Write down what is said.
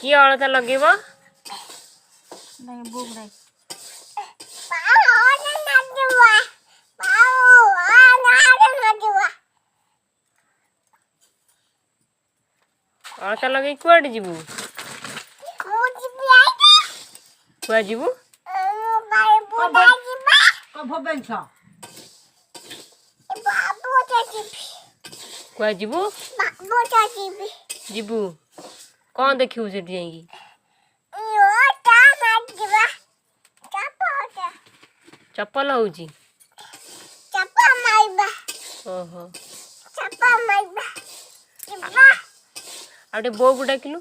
किए अलता लगेब अलता लगे कुआडे जीवु कुआ जीवु कुआ जीवु जीवु कौन देखिबु सेठी जाईकी चप्पल होउची ओहो आउटे बो को डाकिलु